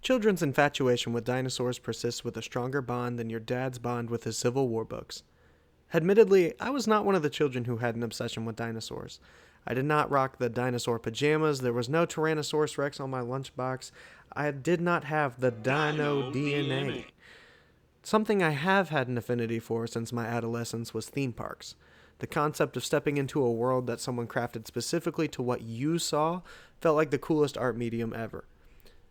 children's infatuation with dinosaurs persists with a stronger bond than your dad's bond with his Civil War books. Admittedly, I was not one of the children who had an obsession with dinosaurs. I did not rock the dinosaur pajamas, there was no Tyrannosaurus Rex on my lunchbox, I did not have the dino DNA. Something I have had an affinity for since my adolescence was theme parks. The concept of stepping into a world that someone crafted specifically to what you saw felt like the coolest art medium ever.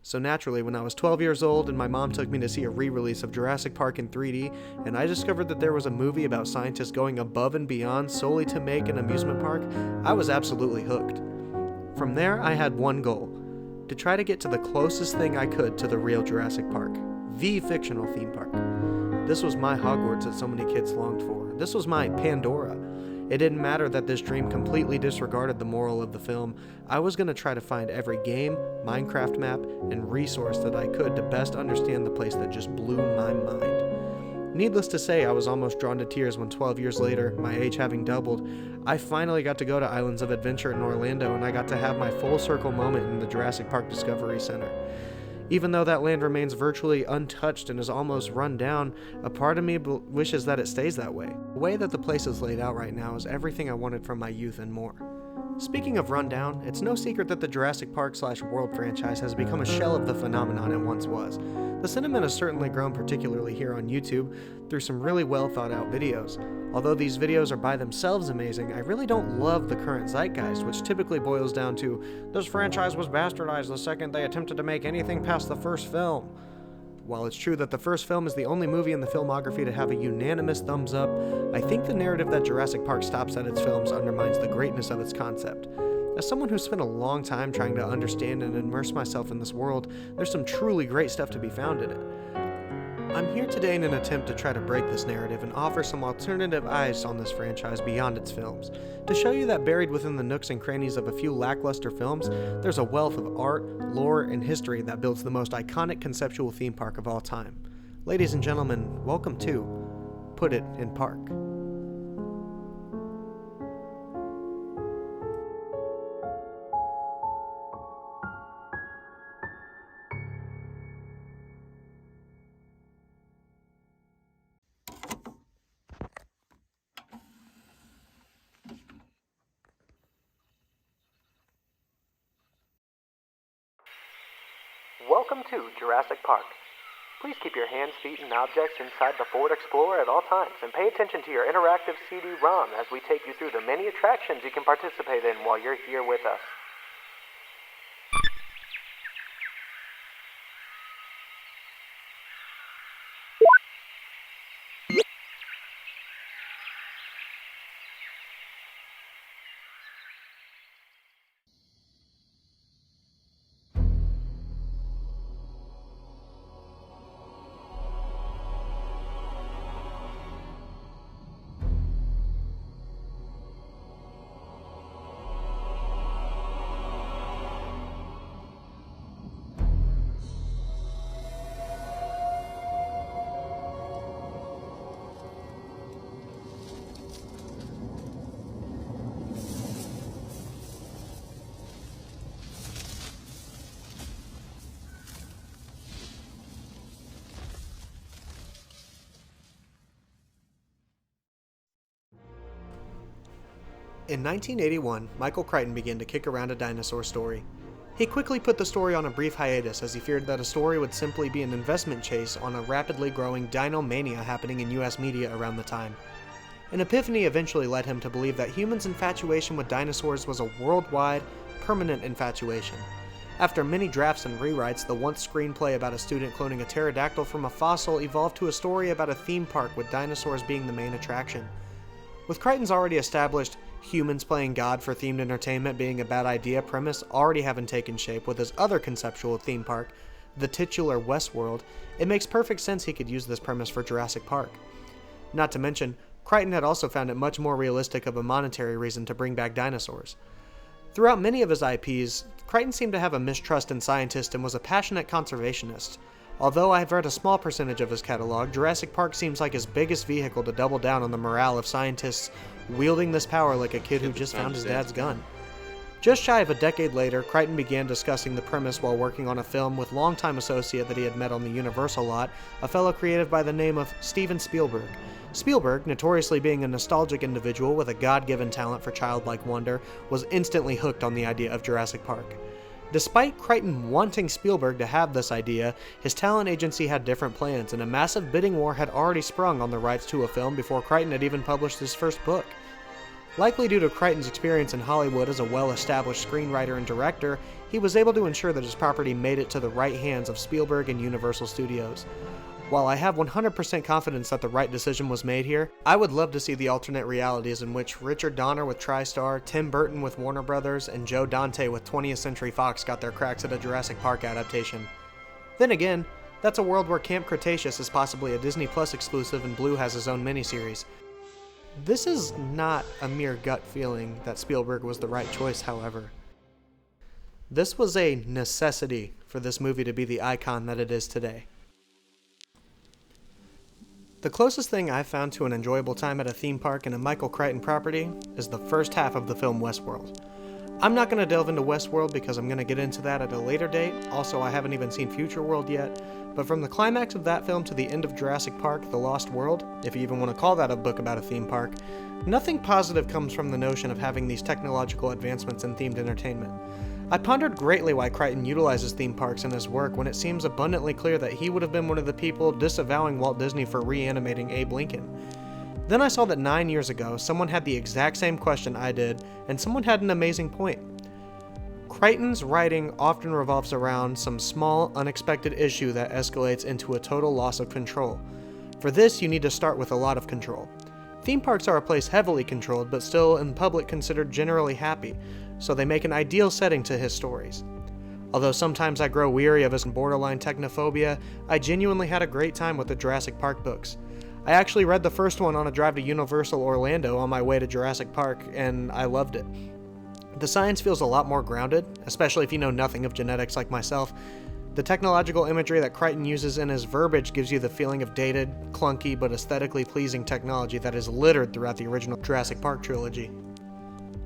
So naturally, when I was 12 years old and my mom took me to see a re-release of Jurassic Park in 3D, and I discovered that there was a movie about scientists going above and beyond solely to make an amusement park, I was absolutely hooked. From there, I had one goal: to try to get to the closest thing I could to the real Jurassic Park, the fictional theme park. This was my Hogwarts that so many kids longed for. This was my Pandora. It didn't matter that this dream completely disregarded the moral of the film. I was going to try to find every game, Minecraft map, and resource that I could to best understand the place that just blew my mind. Needless to say, I was almost drawn to tears when 12 years later, my age having doubled, I finally got to go to Islands of Adventure in Orlando, and I got to have my full circle moment in the Jurassic Park Discovery Center. Even though that land remains virtually untouched and is almost run down, a part of me wishes that it stays that way. The way that the place is laid out right now is everything I wanted from my youth and more. Speaking of rundown, it's no secret that the Jurassic Park/World franchise has become a shell of the phenomenon it once was. The sentiment has certainly grown, particularly here on YouTube, through some really well thought out videos. Although these videos are by themselves amazing, I really don't love the current zeitgeist, which typically boils down to, this franchise was bastardized the second they attempted to make anything past the first film. While it's true that the first film is the only movie in the filmography to have a unanimous thumbs up, I think the narrative that Jurassic Park stops at its films undermines the greatness of its concept. As someone who spent a long time trying to understand and immerse myself in this world, there's some truly great stuff to be found in it. I'm here today in an attempt to try to break this narrative and offer some alternative eyes on this franchise beyond its films, to show you that buried within the nooks and crannies of a few lackluster films, there's a wealth of art, lore, and history that builds the most iconic conceptual theme park of all time. Ladies and gentlemen, welcome to Put It in Park. Welcome to Jurassic Park. Please keep your hands, feet, and objects inside the Ford Explorer at all times, and pay attention to your interactive CD-ROM as we take you through the many attractions you can participate in while you're here with us. In 1981, Michael Crichton began to kick around a dinosaur story. He quickly put the story on a brief hiatus as he feared that a story would simply be an investment chase on a rapidly growing dino mania happening in US media around the time. An epiphany eventually led him to believe that humans' infatuation with dinosaurs was a worldwide, permanent infatuation. After many drafts and rewrites, the once screenplay about a student cloning a pterodactyl from a fossil evolved to a story about a theme park with dinosaurs being the main attraction. With Crichton's already established humans playing God for themed entertainment being a bad idea premise already having taken shape with his other conceptual theme park, the titular Westworld, it makes perfect sense he could use this premise for Jurassic Park. Not to mention, Crichton had also found it much more realistic of a monetary reason to bring back dinosaurs. Throughout many of his IPs, Crichton seemed to have a mistrust in scientists and was a passionate conservationist. Although I've read a small percentage of his catalog, Jurassic Park seems like his biggest vehicle to double down on the morale of scientists wielding this power like a kid who just found his dad's gun. Just shy of a decade later, Crichton began discussing the premise while working on a film with longtime associate that he had met on the Universal lot, a fellow creative by the name of Steven Spielberg. Spielberg, notoriously being a nostalgic individual with a God-given talent for childlike wonder, was instantly hooked on the idea of Jurassic Park. Despite Crichton wanting Spielberg to have this idea, his talent agency had different plans, and a massive bidding war had already sprung on the rights to a film before Crichton had even published his first book. Likely due to Crichton's experience in Hollywood as a well-established screenwriter and director, he was able to ensure that his property made it to the right hands of Spielberg and Universal Studios. While I have 100% confidence that the right decision was made here, I would love to see the alternate realities in which Richard Donner with TriStar, Tim Burton with Warner Brothers, and Joe Dante with 20th Century Fox got their cracks at a Jurassic Park adaptation. Then again, that's a world where Camp Cretaceous is possibly a Disney Plus exclusive and Blue has his own miniseries. This is not a mere gut feeling that Spielberg was the right choice, however. This was a necessity for this movie to be the icon that it is today. The closest thing I've found to an enjoyable time at a theme park in a Michael Crichton property is the first half of the film Westworld. I'm not going to delve into Westworld because I'm going to get into that at a later date, also I haven't even seen Future World yet, but from the climax of that film to the end of Jurassic Park: The Lost World, if you even want to call that a book about a theme park, nothing positive comes from the notion of having these technological advancements in themed entertainment. I pondered greatly why Crichton utilizes theme parks in his work when it seems abundantly clear that he would have been one of the people disavowing Walt Disney for reanimating Abe Lincoln. Then I saw that 9 years ago, someone had the exact same question I did, and someone had an amazing point. Crichton's writing often revolves around some small, unexpected issue that escalates into a total loss of control. For this, you need to start with a lot of control. Theme parks are a place heavily controlled, but still in public considered generally happy, so they make an ideal setting to his stories. Although sometimes I grow weary of his borderline technophobia, I genuinely had a great time with the Jurassic Park books. I actually read the first one on a drive to Universal Orlando on my way to Jurassic Park, and I loved it. The science feels a lot more grounded, especially if you know nothing of genetics like myself. The technological imagery that Crichton uses in his verbiage gives you the feeling of dated, clunky, but aesthetically pleasing technology that is littered throughout the original Jurassic Park trilogy.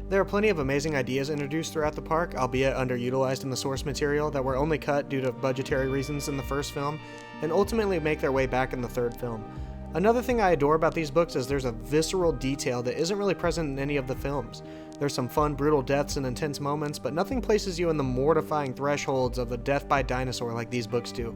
There are plenty of amazing ideas introduced throughout the park, albeit underutilized in the source material, that were only cut due to budgetary reasons in the first film, and ultimately make their way back in the third film. Another thing I adore about these books is there's a visceral detail that isn't really present in any of the films. There's some fun, brutal deaths and intense moments, but nothing places you in the mortifying thresholds of a death by dinosaur like these books do.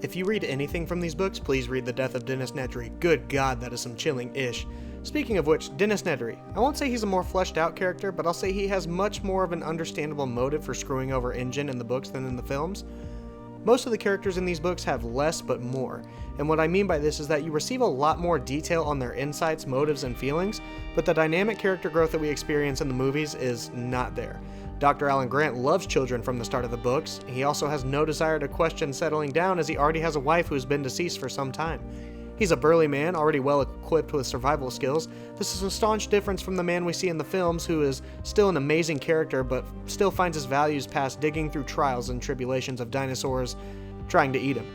If you read anything from these books, please read The Death of Dennis Nedry. Good God, that is some chilling-ish. Speaking of which, Dennis Nedry. I won't say he's a more fleshed out character, but I'll say he has much more of an understandable motive for screwing over InGen in the books than in the films. Most of the characters in these books have less but more, and what I mean by this is that you receive a lot more detail on their insights, motives, and feelings, but the dynamic character growth that we experience in the movies is not there. Dr. Alan Grant loves children from the start of the books. He also has no desire to question settling down as he already has a wife who's been deceased for some time. He's a burly man, already well equipped with survival skills. This is a staunch difference from the man we see in the films, who is still an amazing character, but still finds his values past digging through trials and tribulations of dinosaurs trying to eat him.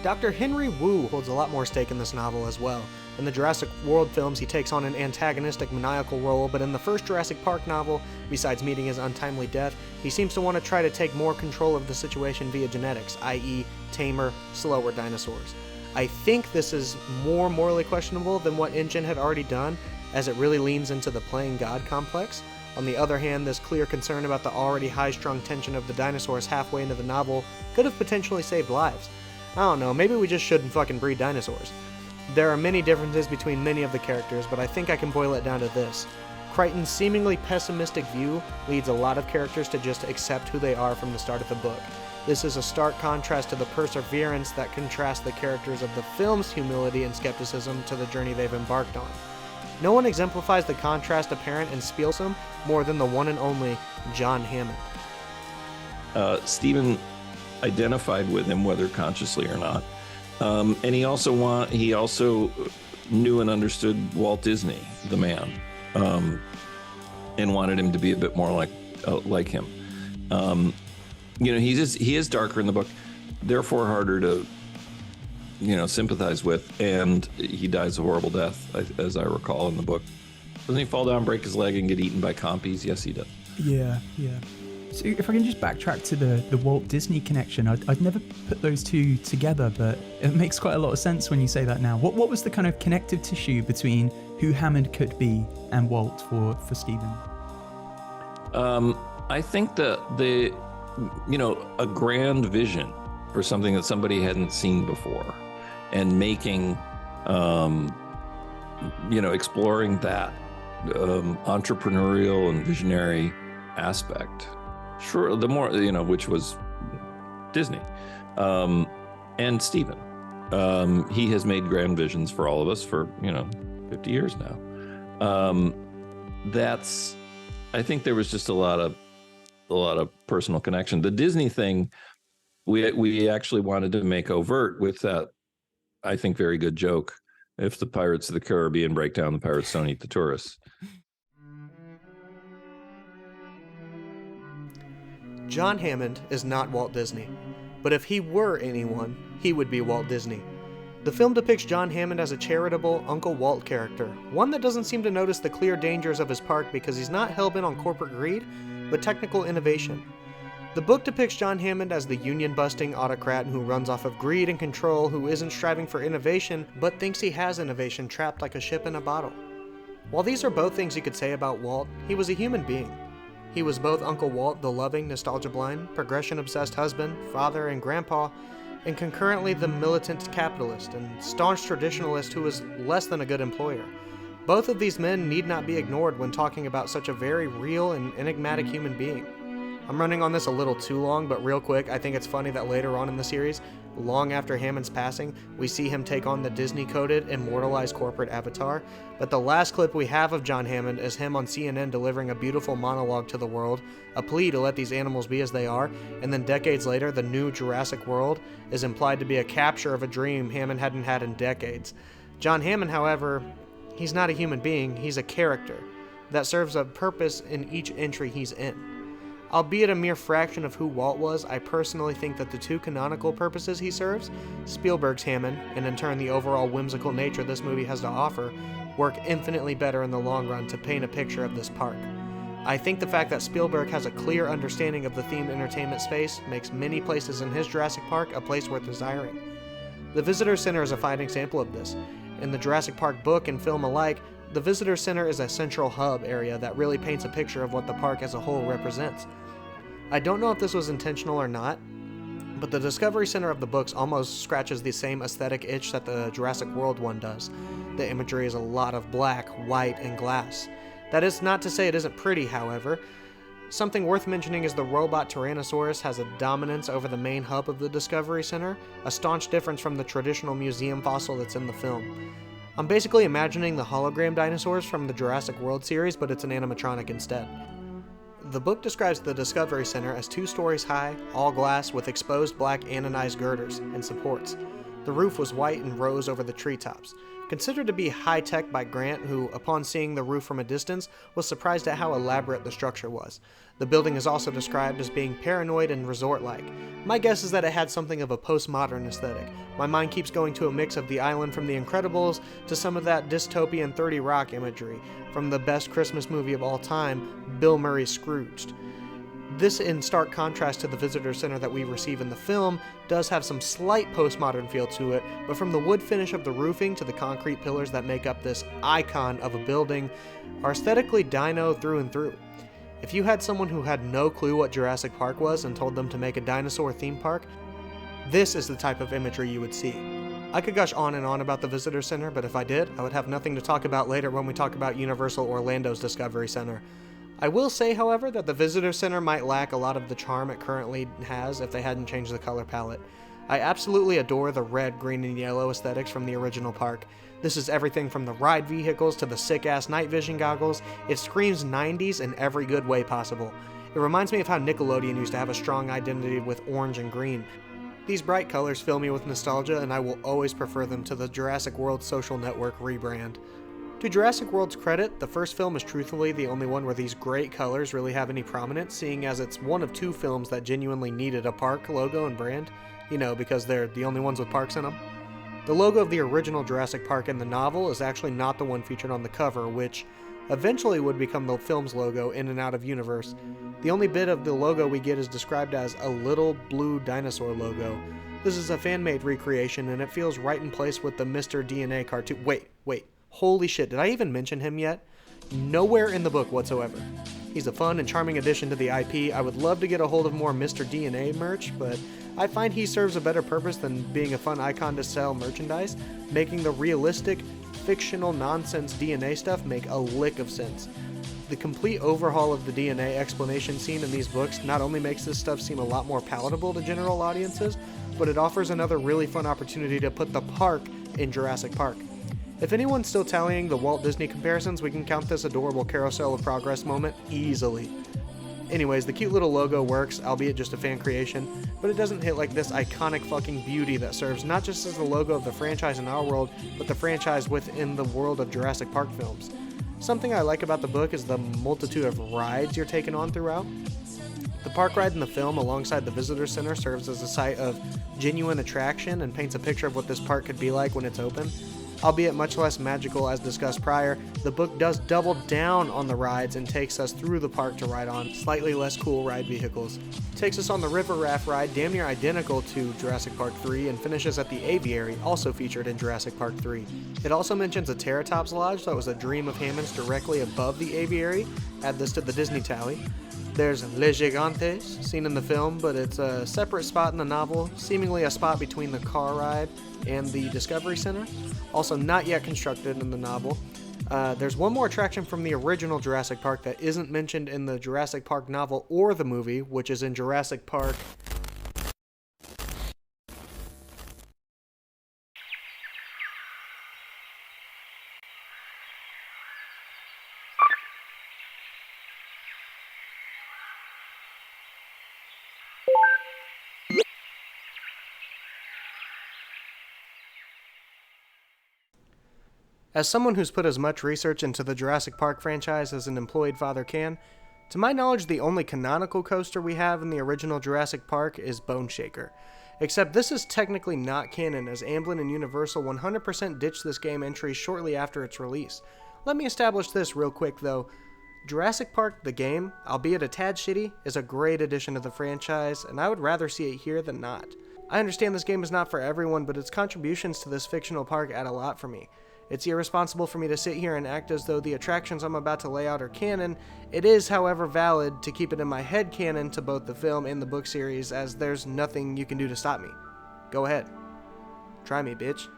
Dr. Henry Wu holds a lot more stake in this novel as well. In the Jurassic World films, he takes on an antagonistic, maniacal role, but in the first Jurassic Park novel, besides meeting his untimely death, he seems to want to try to take more control of the situation via genetics, i.e., tamer, slower dinosaurs. I think this is more morally questionable than what InGen had already done, as it really leans into the playing God complex. On the other hand, this clear concern about the already high-strung tension of the dinosaurs halfway into the novel could have potentially saved lives. I don't know, maybe we just shouldn't fucking breed dinosaurs. There are many differences between many of the characters, but I think I can boil it down to this. Crichton's seemingly pessimistic view leads a lot of characters to just accept who they are from the start of the book. This is a stark contrast to the perseverance that contrasts the characters of the film's humility and skepticism to the journey they've embarked on. No one exemplifies the contrast apparent in Spielberg more than the one and only John Hammond. Stephen identified with him, whether consciously or not, and he also knew and understood Walt Disney, the man, and wanted him to be a bit more like him. He is darker in the book, therefore harder to, sympathize with, and he dies a horrible death, as I recall in the book. Doesn't he fall down, break his leg, and get eaten by compies? Yes, he does. Yeah, yeah. So if I can just backtrack to the Walt Disney connection, I'd never put those two together, but it makes quite a lot of sense when you say that now. What was the kind of connective tissue between who Hammond could be and Walt for Stephen? I think that a grand vision for something that somebody hadn't seen before, and making, exploring that entrepreneurial and visionary aspect. Sure, the more, which was Disney, and Stephen. He has made grand visions for all of us for 50 years now. I think there was just a lot of personal connection. The Disney thing, we actually wanted to make overt with that, I think, very good joke. If the Pirates of the Caribbean break down, the pirates don't eat the tourists. John Hammond is not Walt Disney, but if he were anyone, he would be Walt Disney. The film depicts John Hammond as a charitable Uncle Walt character, one that doesn't seem to notice the clear dangers of his park because he's not hell-bent on corporate greed, but technical innovation. The book depicts John Hammond as the union-busting autocrat who runs off of greed and control, who isn't striving for innovation, but thinks he has innovation trapped like a ship in a bottle. While these are both things you could say about Walt, he was a human being. He was both Uncle Walt, the loving, nostalgia-blind, progression-obsessed husband, father, and grandpa, and concurrently the militant capitalist and staunch traditionalist who was less than a good employer. Both of these men need not be ignored when talking about such a very real and enigmatic human being. I'm running on this a little too long, but real quick, I think it's funny that later on in the series, long after Hammond's passing, we see him take on the Disney-coded, immortalized corporate avatar, but the last clip we have of John Hammond is him on CNN delivering a beautiful monologue to the world, a plea to let these animals be as they are, and then decades later, the new Jurassic World is implied to be a capture of a dream Hammond hadn't had in decades. John Hammond, however, he's not a human being, he's a character that serves a purpose in each entry he's in. Albeit a mere fraction of who Walt was, I personally think that the two canonical purposes he serves, Spielberg's Hammond, and in turn the overall whimsical nature this movie has to offer, work infinitely better in the long run to paint a picture of this park. I think the fact that Spielberg has a clear understanding of the themed entertainment space makes many places in his Jurassic Park a place worth desiring. The Visitor Center is a fine example of this. In the Jurassic Park book and film alike, the Visitor Center is a central hub area that really paints a picture of what the park as a whole represents. I don't know if this was intentional or not, but the Discovery Center of the books almost scratches the same aesthetic itch that the Jurassic World one does. The imagery is a lot of black, white, and glass. That is not to say it isn't pretty, however. Something worth mentioning is the robot Tyrannosaurus has a dominance over the main hub of the Discovery Center, a staunch difference from the traditional museum fossil that's in the film. I'm basically imagining the hologram dinosaurs from the Jurassic World series, but it's an animatronic instead. The book describes the Discovery Center as 2 stories high, all glass, with exposed black anodized girders and supports. The roof was white and rose over the treetops. Considered to be high-tech by Grant, who, upon seeing the roof from a distance, was surprised at how elaborate the structure was. The building is also described as being paranoid and resort-like. My guess is that it had something of a postmodern aesthetic. My mind keeps going to a mix of the island from The Incredibles to some of that dystopian 30 Rock imagery, from the best Christmas movie of all time, Bill Murray's Scrooged. This, in stark contrast to the visitor center that we receive in the film, does have some slight postmodern feel to it, but from the wood finish of the roofing to the concrete pillars that make up this icon of a building are aesthetically dino through and through. If you had someone who had no clue what Jurassic Park was and told them to make a dinosaur theme park, this is the type of imagery you would see. I could gush on and on about the visitor center, but if I did, I would have nothing to talk about later when we talk about Universal Orlando's Discovery Center. I will say, however, that the Visitor Center might lack a lot of the charm it currently has if they hadn't changed the color palette. I absolutely adore the red, green, and yellow aesthetics from the original park. This is everything from the ride vehicles to the sick-ass night vision goggles. It screams 90s in every good way possible. It reminds me of how Nickelodeon used to have a strong identity with orange and green. These bright colors fill me with nostalgia, and I will always prefer them to the Jurassic World Social Network rebrand. To Jurassic World's credit, the first film is truthfully the only one where these great colors really have any prominence, seeing as it's one of 2 films that genuinely needed a park logo and brand, because they're the only ones with parks in them. The logo of the original Jurassic Park in the novel is actually not the one featured on the cover, which, eventually would become the film's logo in and out of universe. The only bit of the logo we get is described as a little blue dinosaur logo. This is a fan-made recreation, and it feels right in place with the Mr. DNA cartoon. Wait. Holy shit, did I even mention him yet? Nowhere in the book whatsoever. He's a fun and charming addition to the IP. I would love to get a hold of more Mr. DNA merch, but I find he serves a better purpose than being a fun icon to sell merchandise, making the realistic, fictional nonsense DNA stuff make a lick of sense. The complete overhaul of the DNA explanation scene in these books not only makes this stuff seem a lot more palatable to general audiences, but it offers another really fun opportunity to put the park in Jurassic Park. If anyone's still tallying the Walt Disney comparisons, we can count this adorable carousel of progress moment easily. Anyways, the cute little logo works, albeit just a fan creation, but it doesn't hit like this iconic fucking beauty that serves not just as the logo of the franchise in our world, but the franchise within the world of Jurassic Park films. Something I like about the book is the multitude of rides you're taken on throughout. The park ride in the film alongside the visitor center serves as a site of genuine attraction and paints a picture of what this park could be like when it's open. Albeit much less magical as discussed prior, the book does double down on the rides and takes us through the park to ride on slightly less cool ride vehicles. It takes us on the river raft ride, damn near identical to Jurassic Park 3, and finishes at the aviary, also featured in Jurassic Park 3. It also mentions a Terratops Lodge that was a dream of Hammond's directly above the aviary. Add this to the Disney tally. There's Les Gigantes, seen in the film, but it's a separate spot in the novel, seemingly a spot between the car ride and the Discovery Center. Also not yet constructed in the novel. There's one more attraction from the original Jurassic Park that isn't mentioned in the Jurassic Park novel or the movie, which is in Jurassic Park. As someone who's put as much research into the Jurassic Park franchise as an employed father can, to my knowledge the only canonical coaster we have in the original Jurassic Park is Bone Shaker. Except this is technically not canon, as Amblin and Universal 100% ditched this game entry shortly after its release. Let me establish this real quick though. Jurassic Park, the game, albeit a tad shitty, is a great addition to the franchise, and I would rather see it here than not. I understand this game is not for everyone, but its contributions to this fictional park add a lot for me. It's irresponsible for me to sit here and act as though the attractions I'm about to lay out are canon. It is, however, valid to keep it in my head canon to both the film and the book series, as there's nothing you can do to stop me. Go ahead. Try me, bitch.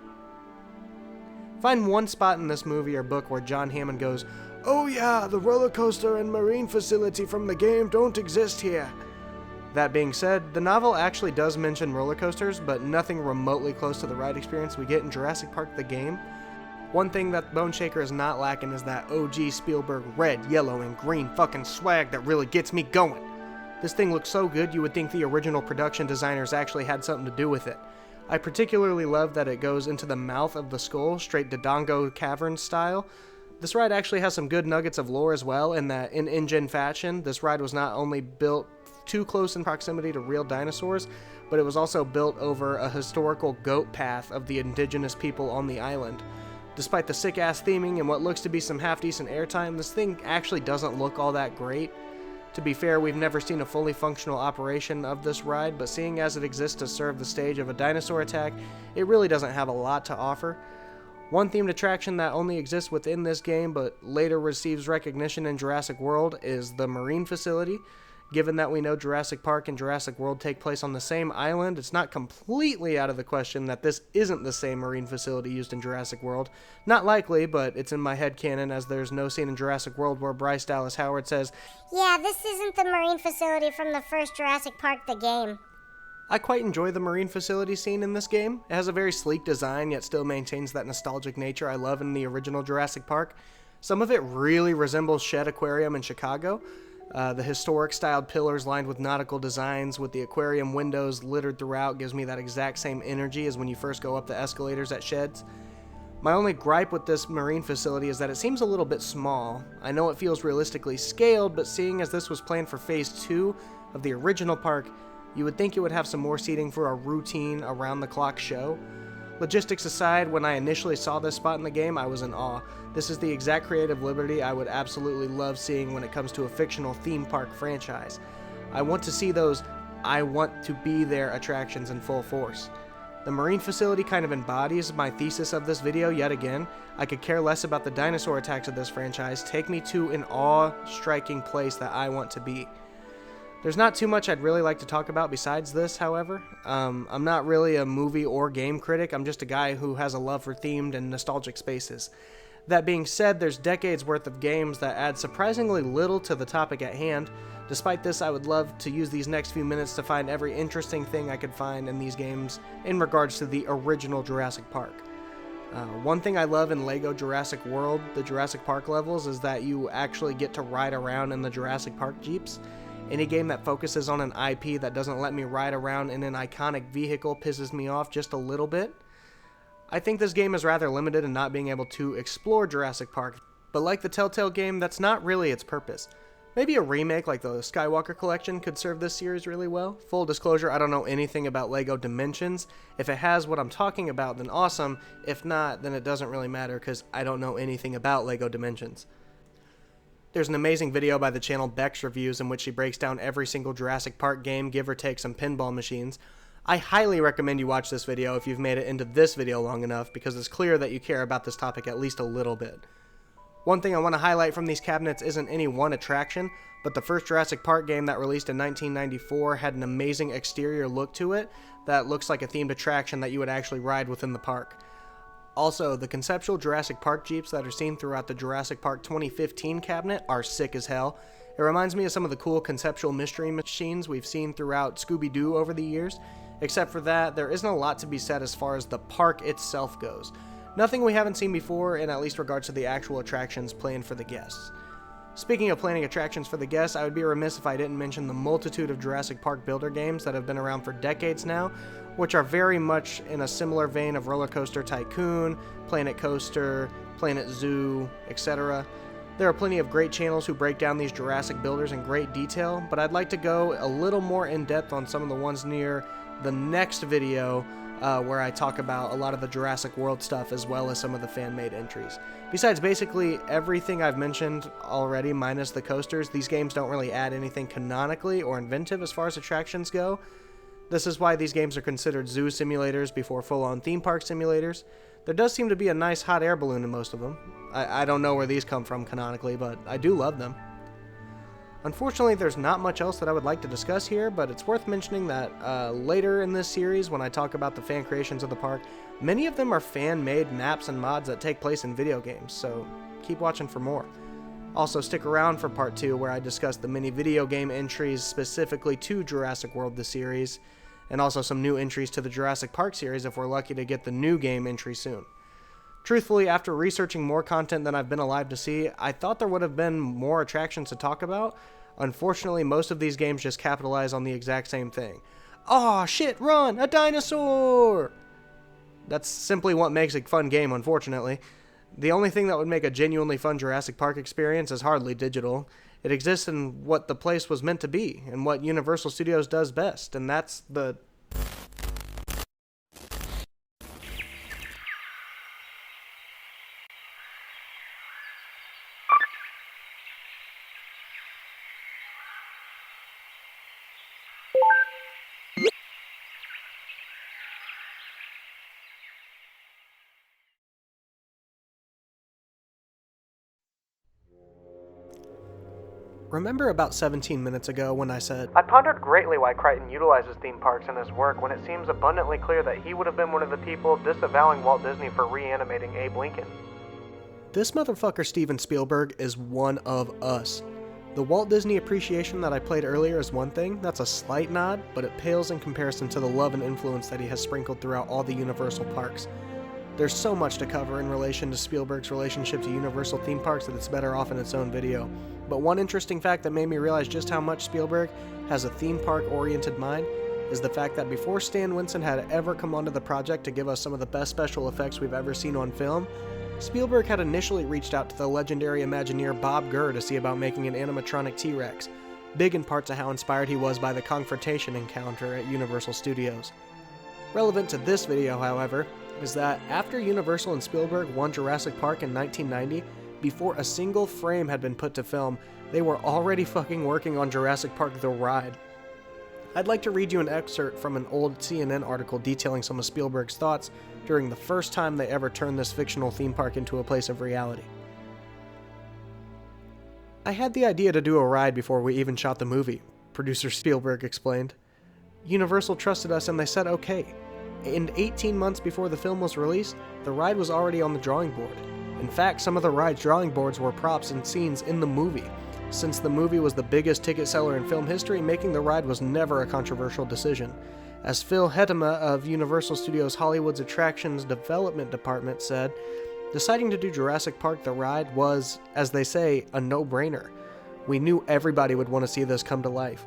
Find one spot in this movie or book where John Hammond goes, "Oh yeah, the roller coaster and marine facility from the game don't exist here." That being said, the novel actually does mention roller coasters, but nothing remotely close to the ride experience we get in Jurassic Park the game. One thing that Bone Shaker is not lacking is that OG Spielberg red, yellow, and green fucking swag that really gets me going. This thing looks so good you would think the original production designers actually had something to do with it. I particularly love that it goes into the mouth of the skull, straight Dodongo Cavern style. This ride actually has some good nuggets of lore as well, in that in InGen fashion, this ride was not only built too close in proximity to real dinosaurs, but it was also built over a historical goat path of the indigenous people on the island. Despite the sick-ass theming and what looks to be some half-decent airtime, this thing actually doesn't look all that great. To be fair, we've never seen a fully functional operation of this ride, but seeing as it exists to serve the stage of a dinosaur attack, it really doesn't have a lot to offer. One themed attraction that only exists within this game, but later receives recognition in Jurassic World, is the Marine Facility. Given that we know Jurassic Park and Jurassic World take place on the same island, it's not completely out of the question that this isn't the same marine facility used in Jurassic World. Not likely, but it's in my head canon, as there's no scene in Jurassic World where Bryce Dallas Howard says, "Yeah, this isn't the marine facility from the first Jurassic Park the game." I quite enjoy the marine facility scene in this game. It has a very sleek design, yet still maintains that nostalgic nature I love in the original Jurassic Park. Some of it really resembles Shedd Aquarium in Chicago. The historic-styled pillars lined with nautical designs with the aquarium windows littered throughout gives me that exact same energy as when you first go up the escalators at Shedd's. My only gripe with this marine facility is that it seems a little bit small. I know it feels realistically scaled, but seeing as this was planned for Phase 2 of the original park, you would think it would have some more seating for a routine around-the-clock show. Logistics aside, when I initially saw this spot in the game, I was in awe. This is the exact creative liberty I would absolutely love seeing when it comes to a fictional theme park franchise. I want to see those I want to be there attractions in full force. The marine facility kind of embodies my thesis of this video yet again. I could care less about the dinosaur attacks of this franchise. Take me to an awe-striking place that I want to be. There's not too much I'd really like to talk about besides this, however. I'm not really a movie or game critic. I'm just a guy who has a love for themed and nostalgic spaces. That being said, there's decades worth of games that add surprisingly little to the topic at hand. Despite this, I would love to use these next few minutes to find every interesting thing I could find in these games in regards to the original Jurassic Park. One thing I love in LEGO Jurassic World, the Jurassic Park levels, is that you actually get to ride around in the Jurassic Park Jeeps. Any game that focuses on an IP that doesn't let me ride around in an iconic vehicle pisses me off just a little bit. I think this game is rather limited in not being able to explore Jurassic Park, but like the Telltale game, that's not really its purpose. Maybe a remake like the Skywalker Collection could serve this series really well. Full disclosure, I don't know anything about LEGO Dimensions. If it has what I'm talking about, then awesome. If not, then it doesn't really matter because I don't know anything about LEGO Dimensions. There's an amazing video by the channel Beck's Reviews in which she breaks down every single Jurassic Park game, give or take some pinball machines. I highly recommend you watch this video if you've made it into this video long enough because it's clear that you care about this topic at least a little bit. One thing I want to highlight from these cabinets isn't any one attraction, but the first Jurassic Park game that released in 1994 had an amazing exterior look to it that looks like a themed attraction that you would actually ride within the park. Also, the conceptual Jurassic Park Jeeps that are seen throughout the Jurassic Park 2015 cabinet are sick as hell. It reminds me of some of the cool conceptual mystery machines we've seen throughout Scooby-Doo over the years. Except for that, there isn't a lot to be said as far as the park itself goes. Nothing we haven't seen before in at least regards to the actual attractions planned for the guests. Speaking of planning attractions for the guests, I would be remiss if I didn't mention the multitude of Jurassic Park builder games that have been around for decades now, which are very much in a similar vein of Roller Coaster Tycoon, Planet Coaster, Planet Zoo, etc. There are plenty of great channels who break down these Jurassic builders in great detail, but I'd like to go a little more in depth on some of the ones near the next video where I talk about a lot of the Jurassic World stuff as well as some of the fan-made entries. Besides basically everything I've mentioned already minus the coasters, these games don't really add anything canonically or inventive as far as attractions go. This is why these games are considered zoo simulators before full-on theme park simulators. There does seem to be a nice hot air balloon in most of them. I don't know where these come from canonically, but I do love them. Unfortunately, there's not much else that I would like to discuss here, but it's worth mentioning that later in this series, when I talk about the fan creations of the park, many of them are fan-made maps and mods that take place in video games, so keep watching for more. Also, stick around for part 2, where I discuss the many video game entries specifically to Jurassic World the series, and also some new entries to the Jurassic Park series if we're lucky to get the new game entry soon. Truthfully, after researching more content than I've been alive to see, I thought there would have been more attractions to talk about. Unfortunately, most of these games just capitalize on the exact same thing. Aw, shit, run! A dinosaur! That's simply what makes a fun game, unfortunately. The only thing that would make a genuinely fun Jurassic Park experience is hardly digital. It exists in what the place was meant to be, and what Universal Studios does best, and that's the... Remember about 17 minutes ago when I said, I pondered greatly why Crichton utilizes theme parks in his work when it seems abundantly clear that he would have been one of the people disavowing Walt Disney for reanimating Abe Lincoln. This motherfucker Steven Spielberg is one of us. The Walt Disney appreciation that I played earlier is one thing, that's a slight nod, but it pales in comparison to the love and influence that he has sprinkled throughout all the Universal parks. There's so much to cover in relation to Spielberg's relationship to Universal theme parks that it's better off in its own video. But one interesting fact that made me realize just how much Spielberg has a theme park-oriented mind is the fact that before Stan Winston had ever come onto the project to give us some of the best special effects we've ever seen on film, Spielberg had initially reached out to the legendary Imagineer Bob Gurr to see about making an animatronic T-Rex, big in part to how inspired he was by the confrontation encounter at Universal Studios. Relevant to this video, however, is that after Universal and Spielberg won Jurassic Park in 1990, before a single frame had been put to film, they were already fucking working on Jurassic Park The Ride. I'd like to read you an excerpt from an old CNN article detailing some of Spielberg's thoughts during the first time they ever turned this fictional theme park into a place of reality. "I had the idea to do a ride before we even shot the movie," producer Spielberg explained. "Universal trusted us and they said okay. And 18 months before the film was released, the ride was already on the drawing board. In fact, some of the ride's drawing boards were props and scenes in the movie. Since the movie was the biggest ticket seller in film history, making the ride was never a controversial decision. As Phil Hetema of Universal Studios Hollywood's Attractions Development Department said, deciding to do Jurassic Park The Ride was, as they say, a no-brainer. We knew everybody would want to see this come to life.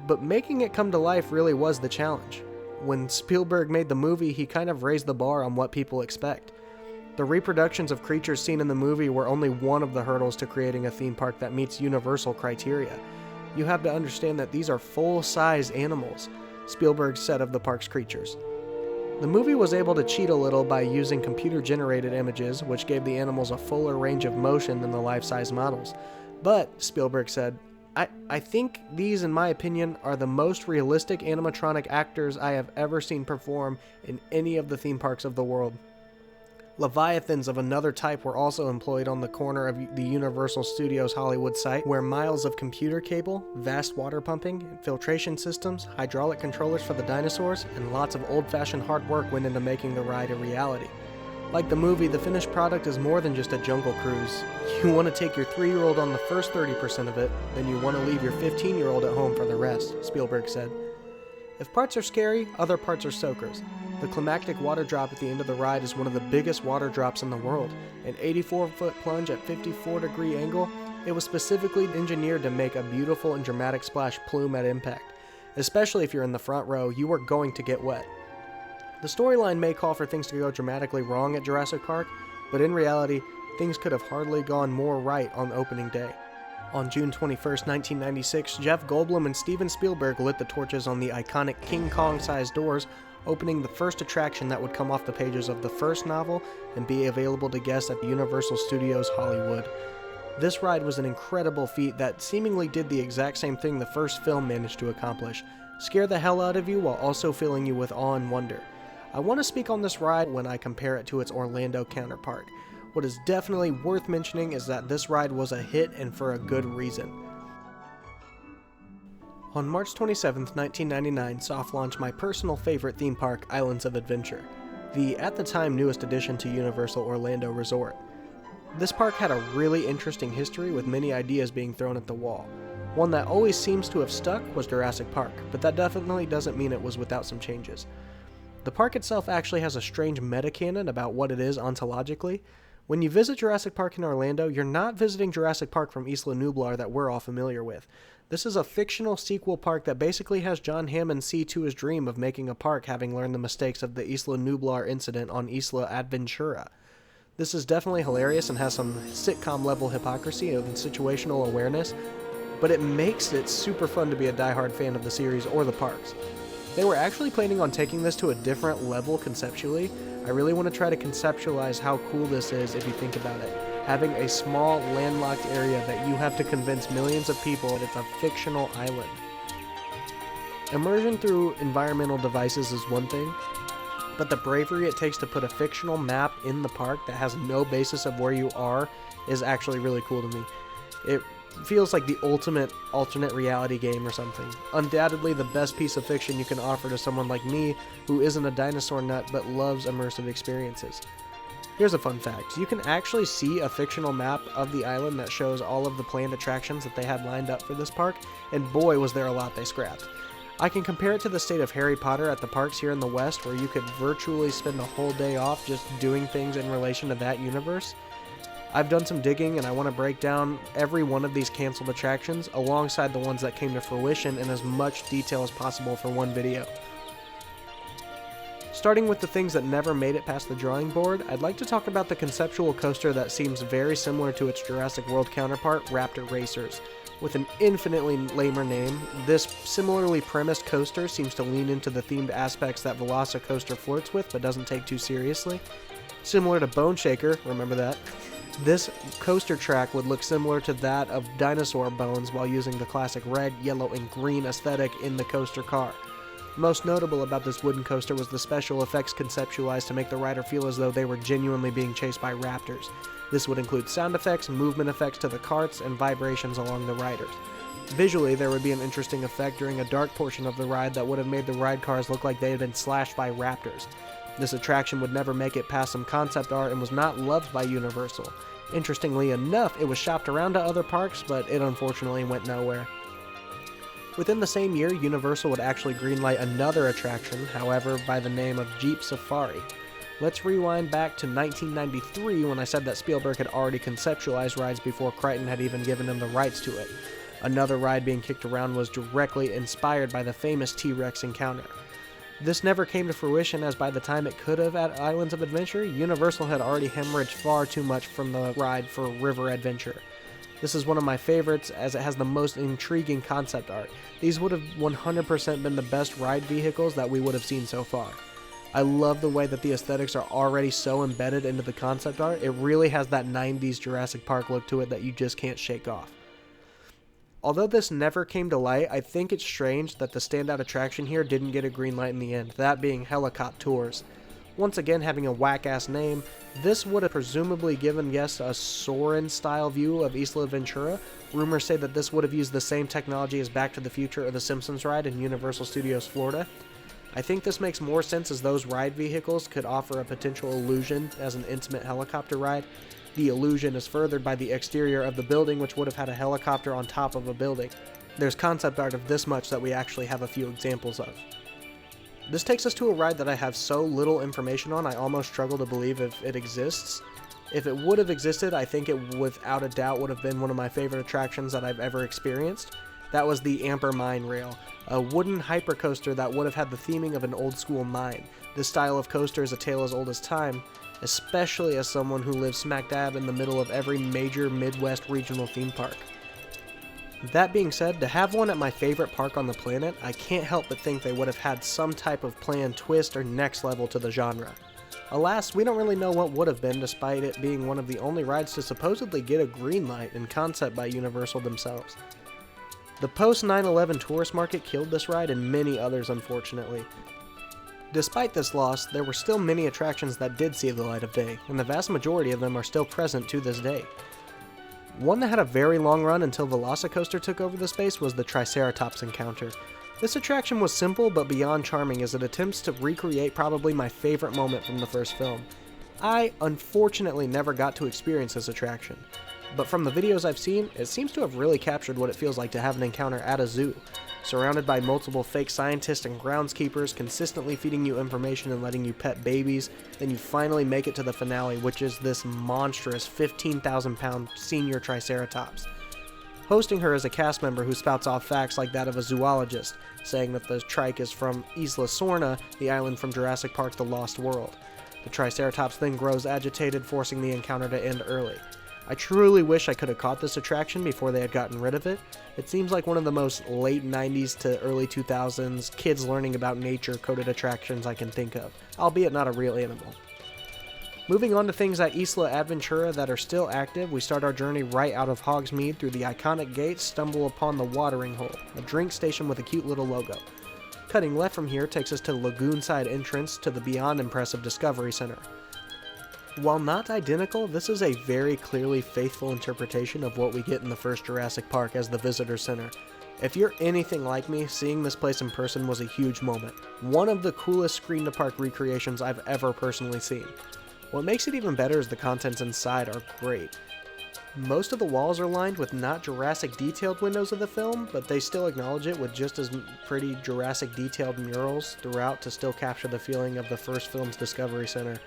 But making it come to life really was the challenge. When Spielberg made the movie, he kind of raised the bar on what people expect. The reproductions of creatures seen in the movie were only one of the hurdles to creating a theme park that meets Universal criteria. You have to understand that these are full-size animals," Spielberg said of the park's creatures. The movie was able to cheat a little by using computer-generated images, which gave the animals a fuller range of motion than the life-size models. But, Spielberg said, I think these, in my opinion, are the most realistic animatronic actors I have ever seen perform in any of the theme parks of the world. Leviathans of another type were also employed on the corner of the Universal Studios Hollywood site, where miles of computer cable, vast water pumping, filtration systems, hydraulic controllers for the dinosaurs, and lots of old-fashioned hard work went into making the ride a reality. Like the movie, the finished product is more than just a jungle cruise. You want to take your 3-year-old on the first 30% of it, then you want to leave your 15-year-old at home for the rest, Spielberg said. If parts are scary, other parts are soakers. The climactic water drop at the end of the ride is one of the biggest water drops in the world. An 84-foot plunge at 54-degree angle, it was specifically engineered to make a beautiful and dramatic splash plume at impact. Especially if you're in the front row, you are going to get wet. The storyline may call for things to go dramatically wrong at Jurassic Park, but in reality, things could have hardly gone more right on opening day. On June 21, 1996, Jeff Goldblum and Steven Spielberg lit the torches on the iconic King Kong-sized doors, opening the first attraction that would come off the pages of the first novel and be available to guests at Universal Studios Hollywood. This ride was an incredible feat that seemingly did the exact same thing the first film managed to accomplish: scare the hell out of you while also filling you with awe and wonder. I want to speak on this ride when I compare it to its Orlando counterpart. What is definitely worth mentioning is that this ride was a hit, and for a good reason. On March 27, 1999, soft launched my personal favorite theme park, Islands of Adventure, the at the time newest addition to Universal Orlando Resort. This park had a really interesting history, with many ideas being thrown at the wall. One that always seems to have stuck was Jurassic Park, but that definitely doesn't mean it was without some changes. The park itself actually has a strange meta-canon about what it is ontologically. When you visit Jurassic Park in Orlando, you're not visiting Jurassic Park from Isla Nublar that we're all familiar with. This is a fictional sequel park that basically has John Hammond see to his dream of making a park, having learned the mistakes of the Isla Nublar incident on Isla Adventura. This is definitely hilarious and has some sitcom-level hypocrisy and situational awareness, but it makes it super fun to be a diehard fan of the series or the parks. They were actually planning on taking this to a different level conceptually. I really want to try to conceptualize how cool this is if you think about it. Having a small, landlocked area that you have to convince millions of people that it's a fictional island. Immersion through environmental devices is one thing, but the bravery it takes to put a fictional map in the park that has no basis of where you are is actually really cool to me. It feels like the ultimate alternate reality game or something. Undoubtedly the best piece of fiction you can offer to someone like me who isn't a dinosaur nut but loves immersive experiences. Here's a fun fact. You can actually see a fictional map of the island that shows all of the planned attractions that they had lined up for this park, and boy was there a lot they scrapped. I can compare it to the state of Harry Potter at the parks here in the West, where you could virtually spend a whole day off just doing things in relation to that universe. I've done some digging and I want to break down every one of these canceled attractions alongside the ones that came to fruition in as much detail as possible for one video. Starting with the things that never made it past the drawing board, I'd like to talk about the conceptual coaster that seems very similar to its Jurassic World counterpart, Raptor Racers, With an infinitely lamer name, this similarly premised coaster seems to lean into the themed aspects that Velocicoaster flirts with but doesn't take too seriously. Similar to Bone Shaker, remember that? This coaster track would look similar to that of dinosaur bones while using the classic red, yellow, and green aesthetic in the coaster car. Most notable about this wooden coaster was the special effects conceptualized to make the rider feel as though they were genuinely being chased by raptors. This would include sound effects, movement effects to the carts, and vibrations along the riders. Visually, there would be an interesting effect during a dark portion of the ride that would have made the ride cars look like they had been slashed by raptors. This attraction would never make it past some concept art and was not loved by Universal. Interestingly enough, it was shopped around to other parks, but it unfortunately went nowhere. Within the same year, Universal would actually greenlight another attraction, however, by the name of Jeep Safari. Let's rewind back to 1993 when I said that Spielberg had already conceptualized rides before Crichton had even given him the rights to it. Another ride being kicked around was directly inspired by the famous T-Rex encounter. This never came to fruition, as by the time it could have at Islands of Adventure, Universal had already hemorrhaged far too much from the ride for River Adventure. This is one of my favorites as it has the most intriguing concept art. These would have 100% been the best ride vehicles that we would have seen so far. I love the way that the aesthetics are already so embedded into the concept art. It really has that 90s Jurassic Park look to it that you just can't shake off. Although this never came to light, I think it's strange that the standout attraction here didn't get a green light in the end, that being Helicopter Tours. Once again, having a whack-ass name, this would have presumably given guests a Soarin'-style view of Isla Ventura. Rumors say that this would have used the same technology as Back to the Future or the Simpsons ride in Universal Studios Florida. I think this makes more sense as those ride vehicles could offer a potential illusion as an intimate helicopter ride. The illusion is furthered by the exterior of the building, which would have had a helicopter on top of a building. There's concept art of this much that we actually have a few examples of. This takes us to a ride that I have so little information on, I almost struggle to believe if it exists. If it would have existed, I think it without a doubt would have been one of my favorite attractions that I've ever experienced. That was the Amper Mine Rail, a wooden hypercoaster that would have had the theming of an old school mine. This style of coaster is a tale as old as time, especially as someone who lives smack dab in the middle of every major Midwest regional theme park. That being said, to have one at my favorite park on the planet, I can't help but think they would have had some type of planned twist or next level to the genre. Alas, we don't really know what would have been, despite it being one of the only rides to supposedly get a green light in concept by Universal themselves. The post 9/11 tourist market killed this ride and many others, unfortunately. Despite this loss, there were still many attractions that did see the light of day, and the vast majority of them are still present to this day. One that had a very long run until Velocicoaster took over the space was the Triceratops encounter. This attraction was simple but beyond charming as it attempts to recreate probably my favorite moment from the first film. I, unfortunately, never got to experience this attraction, but from the videos I've seen, it seems to have really captured what it feels like to have an encounter at a zoo. Surrounded by multiple fake scientists and groundskeepers consistently feeding you information and letting you pet babies, then you finally make it to the finale, which is this monstrous 15,000-pound senior Triceratops. Hosting her is a cast member who spouts off facts like that of a zoologist, saying that the trike is from Isla Sorna, the island from Jurassic Park: The Lost World. The Triceratops then grows agitated, forcing the encounter to end early. I truly wish I could have caught this attraction before they had gotten rid of it. It seems like one of the most late 90s to early 2000s kids learning about nature coded attractions I can think of, albeit not a real animal. Moving on to things at Isla Adventura that are still active, we start our journey right out of Hogsmeade through the iconic gates, stumble upon the Watering Hole, a drink station with a cute little logo. Cutting left from here takes us to the lagoon-side entrance to the beyond impressive Discovery Center. While not identical, this is a very clearly faithful interpretation of what we get in the first Jurassic Park as the visitor center. If you're anything like me, seeing this place in person was a huge moment. One of the coolest screen-to-park recreations I've ever personally seen. What makes it even better is the contents inside are great. Most of the walls are lined with not Jurassic detailed windows of the film, but they still acknowledge it with just as pretty Jurassic detailed murals throughout to still capture the feeling of the first film's Discovery Center.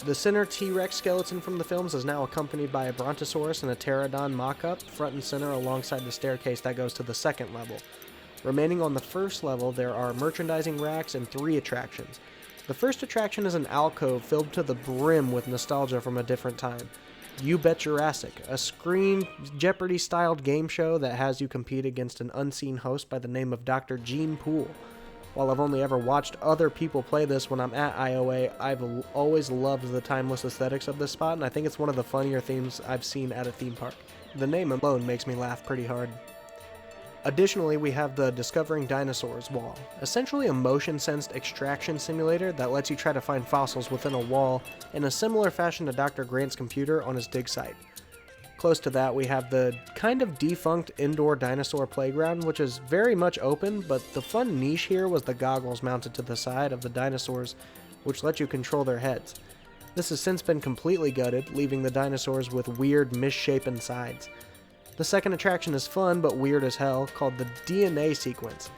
The center T-Rex skeleton from the films is now accompanied by a Brontosaurus and a Pterodon mock-up, front and center alongside the staircase that goes to the second level. Remaining on the first level, there are merchandising racks and 3 attractions. The first attraction is an alcove filled to the brim with nostalgia from a different time. You Bet Jurassic, a screen Jeopardy-styled game show that has you compete against an unseen host by the name of Dr. Gene Poole. While I've only ever watched other people play this when I'm at IOA, I've always loved the timeless aesthetics of this spot, and I think it's one of the funnier themes I've seen at a theme park. The name alone makes me laugh pretty hard. Additionally, we have the Discovering Dinosaurs wall, essentially a motion-sensed extraction simulator that lets you try to find fossils within a wall in a similar fashion to Dr. Grant's computer on his dig site. Close to that, we have the kind of defunct indoor dinosaur playground, which is very much open, but the fun niche here was the goggles mounted to the side of the dinosaurs, which let you control their heads. This has since been completely gutted, leaving the dinosaurs with weird, misshapen sides. The second attraction is fun but weird as hell, called the DNA sequence.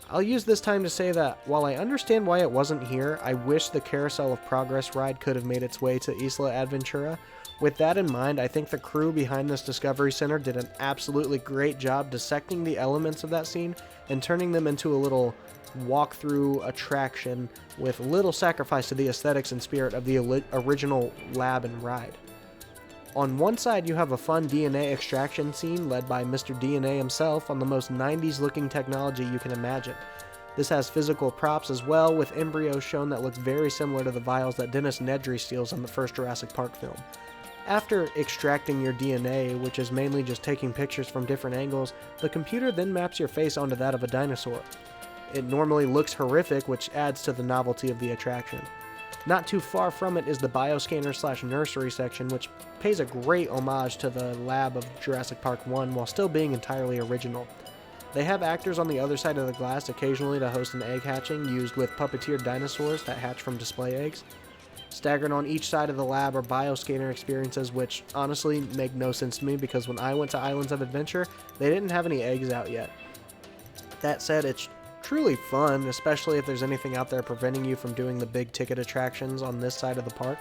I'll use this time to say that while I understand why it wasn't here, I wish the Carousel of Progress ride could have made its way to Isla Adventura. With that in mind, I think the crew behind this Discovery Center did an absolutely great job dissecting the elements of that scene and turning them into a little walk-through attraction with little sacrifice to the aesthetics and spirit of the original lab and ride. On one side, you have a fun DNA extraction scene led by Mr. DNA himself on the most 90s looking technology you can imagine. This has physical props as well, with embryos shown that look very similar to the vials that Dennis Nedry steals in the first Jurassic Park film. After extracting your DNA, which is mainly just taking pictures from different angles, the computer then maps your face onto that of a dinosaur. It normally looks horrific, which adds to the novelty of the attraction. Not too far from it is the bioscanner/nursery section, which pays a great homage to the lab of Jurassic Park 1 while still being entirely original. They have actors on the other side of the glass occasionally to host an egg hatching used with puppeteered dinosaurs that hatch from display eggs. Staggered on each side of the lab are bioscanner experiences, which honestly make no sense to me because when I went to Islands of Adventure, they didn't have any eggs out yet. That said, it's truly fun, especially if there's anything out there preventing you from doing the big ticket attractions on this side of the park.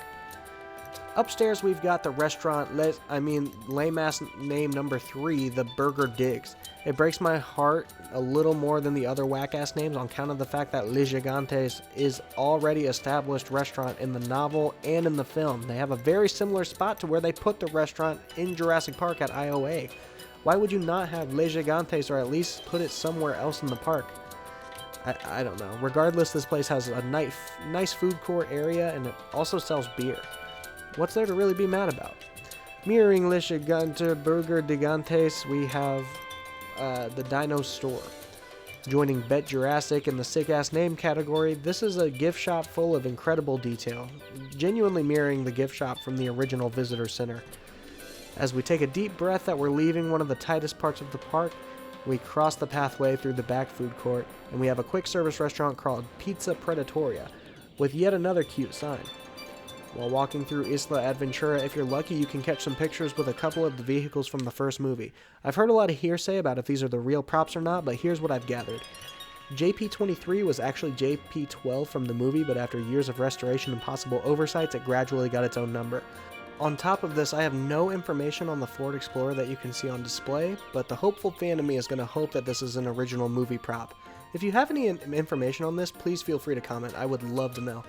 Upstairs, we've got the restaurant, lame-ass name number 3, the Burger Digs. It breaks my heart a little more than the other whack-ass names on account of the fact that Les Gigantes is already established restaurant in the novel and in the film. They have a very similar spot to where they put the restaurant in Jurassic Park at IOA. Why would you not have Les Gigantes or at least put it somewhere else in the park? I don't know. Regardless, this place has a nice food court area and it also sells beer. What's there to really be mad about? Mirroring Les Gigantes Burger Gigantes, we have the Dino Store. Joining Bet Jurassic in the sick-ass name category, this is a gift shop full of incredible detail, genuinely mirroring the gift shop from the original visitor center. As we take a deep breath that we're leaving one of the tightest parts of the park, we cross the pathway through the back food court, and we have a quick service restaurant called Pizza Predatoria, with yet another cute sign. While walking through Isla Adventura, if you're lucky, you can catch some pictures with a couple of the vehicles from the first movie. I've heard a lot of hearsay about if these are the real props or not, but here's what I've gathered. JP-23 was actually JP-12 from the movie, but after years of restoration and possible oversights, it gradually got its own number. On top of this, I have no information on the Ford Explorer that you can see on display, but the hopeful fan of me is going to hope that this is an original movie prop. If you have any information on this, please feel free to comment. I would love to know.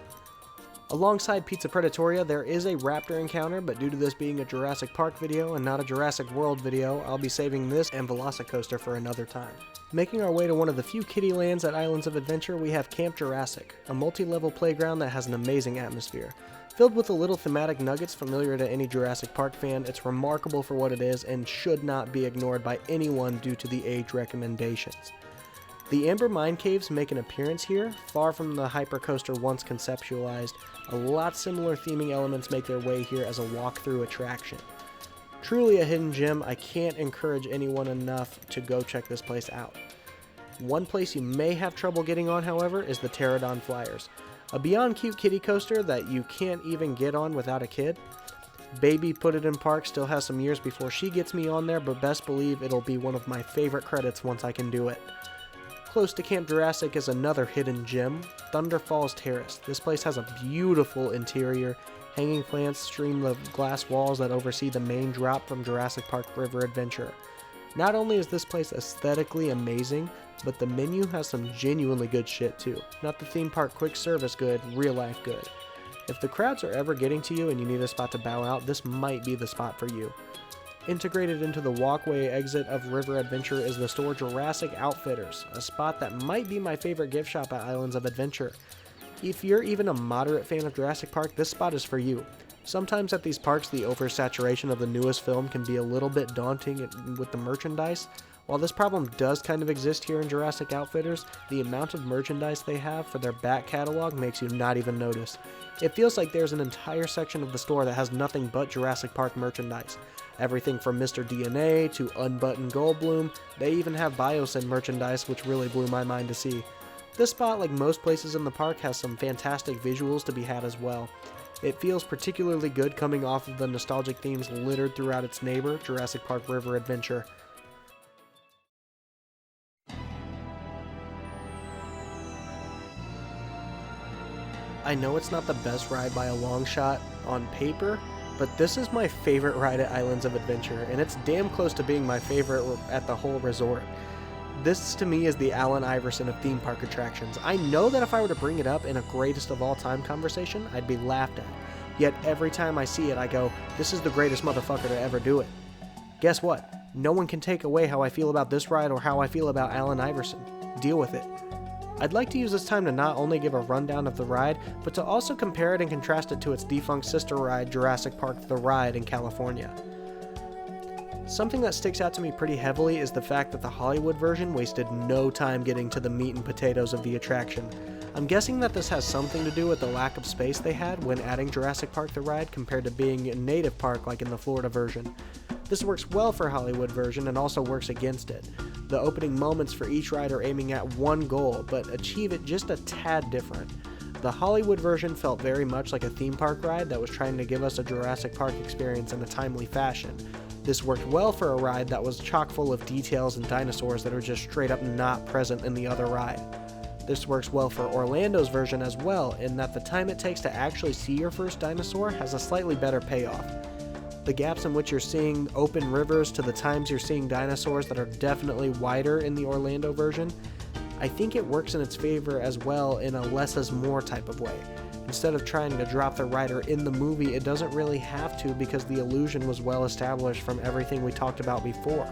Alongside Pizza Predatoria, there is a raptor encounter, but due to this being a Jurassic Park video and not a Jurassic World video, I'll be saving this and Velocicoaster for another time. Making our way to one of the few kiddie lands at Islands of Adventure, we have Camp Jurassic, a multi-level playground that has an amazing atmosphere. Filled with the little thematic nuggets familiar to any Jurassic Park fan, it's remarkable for what it is and should not be ignored by anyone due to the age recommendations. The Amber Mine Caves make an appearance here, far from the hypercoaster once conceptualized. A lot similar theming elements make their way here as a walkthrough attraction. Truly a hidden gem. I can't encourage anyone enough to go check this place out. One place you may have trouble getting on, however, is the Pterodon Flyers. A beyond cute kiddie coaster that you can't even get on without a kid. Baby Put It in Park still has some years before she gets me on there, but best believe it'll be one of my favorite credits once I can do it. Close to Camp Jurassic is another hidden gem, Thunder Falls Terrace. This place has a beautiful interior. Hanging plants stream the glass walls that oversee the main drop from Jurassic Park River Adventure. Not only is this place aesthetically amazing, but the menu has some genuinely good shit too. Not the theme park quick service good, real life good. If the crowds are ever getting to you and you need a spot to bow out, this might be the spot for you. Integrated into the walkway exit of River Adventure is the store Jurassic Outfitters, a spot that might be my favorite gift shop at Islands of Adventure. If you're even a moderate fan of Jurassic Park, this spot is for you. Sometimes at these parks, the oversaturation of the newest film can be a little bit daunting with the merchandise. While this problem does kind of exist here in Jurassic Outfitters, the amount of merchandise they have for their back catalog makes you not even notice. It feels like there's an entire section of the store that has nothing but Jurassic Park merchandise. Everything from Mr. DNA to Unbuttoned Goldblum, they even have Biosyn merchandise, which really blew my mind to see. This spot, like most places in the park, has some fantastic visuals to be had as well. It feels particularly good coming off of the nostalgic themes littered throughout its neighbor, Jurassic Park River Adventure. I know it's not the best ride by a long shot on paper, but this is my favorite ride at Islands of Adventure, and it's damn close to being my favorite at the whole resort. This to me is the Allen Iverson of theme park attractions. I know that if I were to bring it up in a greatest of all time conversation, I'd be laughed at. Yet every time I see it, I go, this is the greatest motherfucker to ever do it. Guess what? No one can take away how I feel about this ride or how I feel about Allen Iverson. Deal with it. I'd like to use this time to not only give a rundown of the ride, but to also compare it and contrast it to its defunct sister ride, Jurassic Park The Ride in California. Something that sticks out to me pretty heavily is the fact that the Hollywood version wasted no time getting to the meat and potatoes of the attraction. I'm guessing that this has something to do with the lack of space they had when adding Jurassic Park The Ride compared to being a native park like in the Florida version. This works well for Hollywood version and also works against it. The opening moments for each ride are aiming at one goal, but achieve it just a tad different. The Hollywood version felt very much like a theme park ride that was trying to give us a Jurassic Park experience in a timely fashion. This worked well for a ride that was chock full of details and dinosaurs that are just straight up not present in the other ride. This works well for Orlando's version as well, in that the time it takes to actually see your first dinosaur has a slightly better payoff. The gaps in which you're seeing open rivers to the times you're seeing dinosaurs that are definitely wider in the Orlando version, I think it works in its favor as well in a less is more type of way. Instead of trying to drop the rider in the movie, it doesn't really have to because the illusion was well established from everything we talked about before.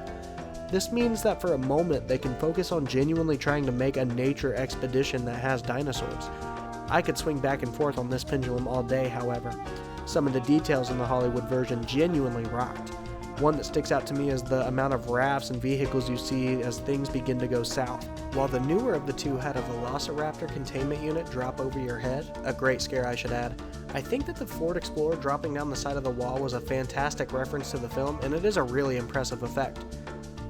This means that for a moment they can focus on genuinely trying to make a nature expedition that has dinosaurs. I could swing back and forth on this pendulum all day, however. Some of the details in the Hollywood version genuinely rocked. One that sticks out to me is the amount of rafts and vehicles you see as things begin to go south. While the newer of the two had a Velociraptor containment unit drop over your head, a great scare I should add, I think that the Ford Explorer dropping down the side of the wall was a fantastic reference to the film, and it is a really impressive effect.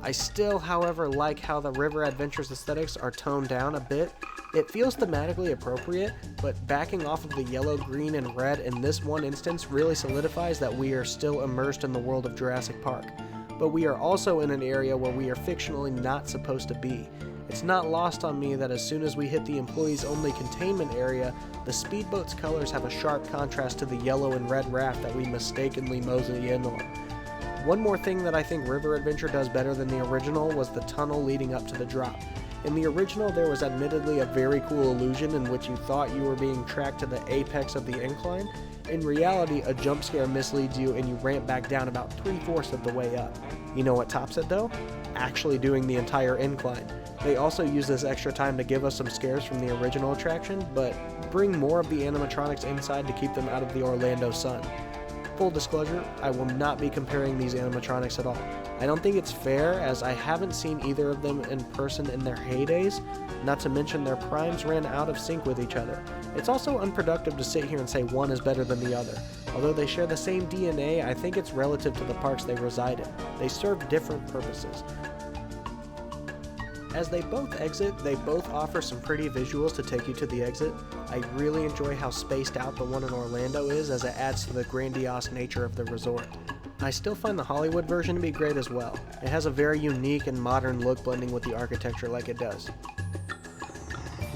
I still, however, like how the River Adventures aesthetics are toned down a bit. It feels thematically appropriate, but backing off of the yellow, green, and red in this one instance really solidifies that we are still immersed in the world of Jurassic Park. But we are also in an area where we are fictionally not supposed to be. It's not lost on me that as soon as we hit the employees-only containment area, the speedboat's colors have a sharp contrast to the yellow and red raft that we mistakenly mosey in on. One more thing that I think River Adventure does better than the original was the tunnel leading up to the drop. In the original, there was admittedly a very cool illusion in which you thought you were being tracked to the apex of the incline. In reality, a jump scare misleads you and you ramp back down about 3/4 of the way up. You know what tops it though? Actually doing the entire incline. They also use this extra time to give us some scares from the original attraction, but bring more of the animatronics inside to keep them out of the Orlando sun. Full disclosure, I will not be comparing these animatronics at all. I don't think it's fair, as I haven't seen either of them in person in their heydays, not to mention their primes ran out of sync with each other. It's also unproductive to sit here and say one is better than the other. Although they share the same DNA, I think it's relative to the parks they reside in. They serve different purposes. As they both exit, they both offer some pretty visuals to take you to the exit. I really enjoy how spaced out the one in Orlando is, as it adds to the grandiose nature of the resort. I still find the Hollywood version to be great as well. It has a very unique and modern look blending with the architecture like it does.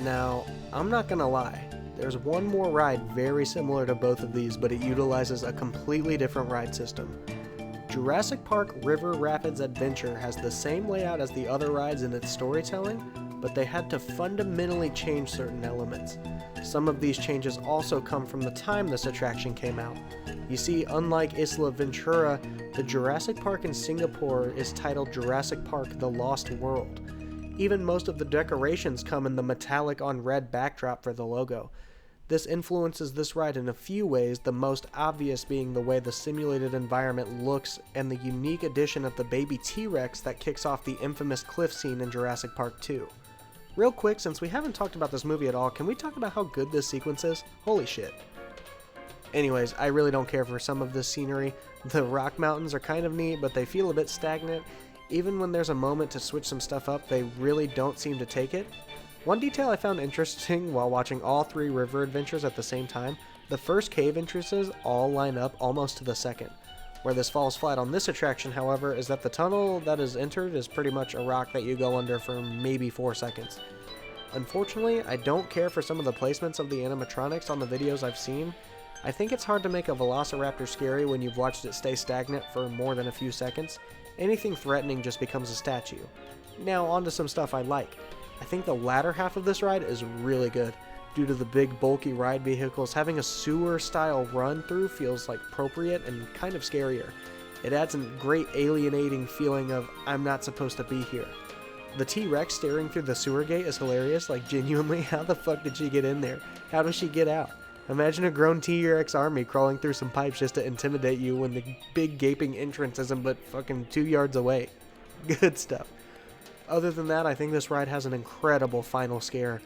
Now, I'm not gonna lie, there's one more ride very similar to both of these, but it utilizes a completely different ride system. Jurassic Park River Rapids Adventure has the same layout as the other rides in its storytelling, but they had to fundamentally change certain elements. Some of these changes also come from the time this attraction came out. You see, unlike Isla Ventura, the Jurassic Park in Singapore is titled Jurassic Park: The Lost World. Even most of the decorations come in the metallic on red backdrop for the logo. This influences this ride in a few ways, the most obvious being the way the simulated environment looks and the unique addition of the baby T-Rex that kicks off the infamous cliff scene in Jurassic Park 2. Real quick, since we haven't talked about this movie at all, can we talk about how good this sequence is? Holy shit. Anyways, I really don't care for some of this scenery. The rock mountains are kind of neat, but they feel a bit stagnant. Even when there's a moment to switch some stuff up, they really don't seem to take it. One detail I found interesting while watching all 3 river adventures at the same time, the first cave entrances all line up almost to the second. Where this falls flat on this attraction, however, is that the tunnel that is entered is pretty much a rock that you go under for maybe 4 seconds. Unfortunately, I don't care for some of the placements of the animatronics on the videos I've seen. I think it's hard to make a velociraptor scary when you've watched it stay stagnant for more than a few seconds. Anything threatening just becomes a statue. Now, on to some stuff I like. I think the latter half of this ride is really good. Due to the big bulky ride vehicles, having a sewer style run through feels like appropriate and kind of scarier. It adds a great alienating feeling of I'm not supposed to be here. The T-Rex staring through the sewer gate is hilarious, like genuinely, how the fuck did she get in there? How does she get out? Imagine a grown T-Rex army crawling through some pipes just to intimidate you when the big gaping entrance isn't but fucking 2 yards away. Good stuff. Other than that, I think this ride has an incredible final scare.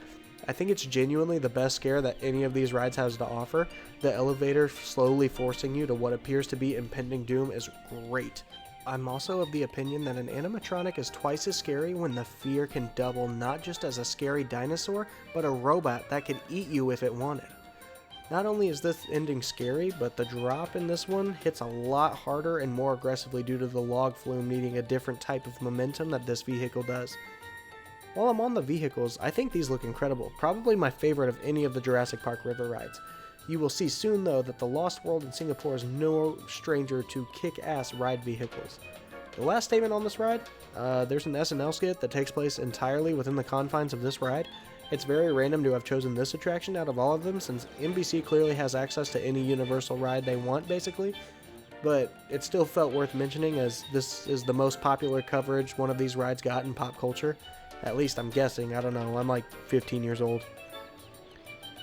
I think it's genuinely the best scare that any of these rides has to offer. The elevator slowly forcing you to what appears to be impending doom is great. I'm also of the opinion that an animatronic is twice as scary when the fear can double not just as a scary dinosaur, but a robot that could eat you if it wanted. Not only is this ending scary, but the drop in this one hits a lot harder and more aggressively due to the log flume needing a different type of momentum that this vehicle does. While I'm on the vehicles, I think these look incredible, probably my favorite of any of the Jurassic Park river rides. You will see soon though that the Lost World in Singapore is no stranger to kick-ass ride vehicles. The last statement on this ride, there's an SNL skit that takes place entirely within the confines of this ride. It's very random to have chosen this attraction out of all of them, since NBC clearly has access to any Universal ride they want, basically. But it still felt worth mentioning, as this is the most popular coverage one of these rides got in pop culture. At least I'm guessing, I don't know, I'm like 15 years old.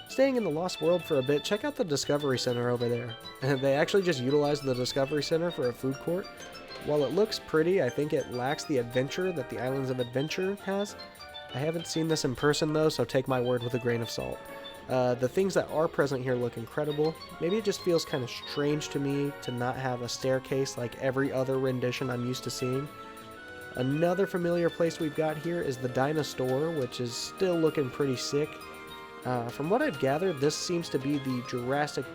Staying in the Lost World for a bit, check out the Discovery Center over there. They actually just utilized the Discovery Center for a food court. While it looks pretty, I think it lacks the adventure that the Islands of Adventure has. I haven't seen this in person though, so take my word with a grain of salt. The things that are present here look incredible. Maybe it just feels kind of strange to me to not have a staircase like every other rendition I'm used to seeing. Another familiar place we've got here is the Dinosaur, which is still looking pretty sick. From what I've gathered, this seems to be the Jurassic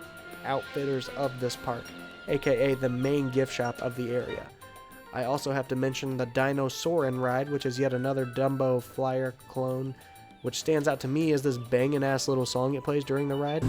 Outfitters of this park, aka the main gift shop of the area. I also have to mention the Dinosaurin ride, which is yet another Dumbo Flyer clone, which stands out to me as this banging ass little song it plays during the ride.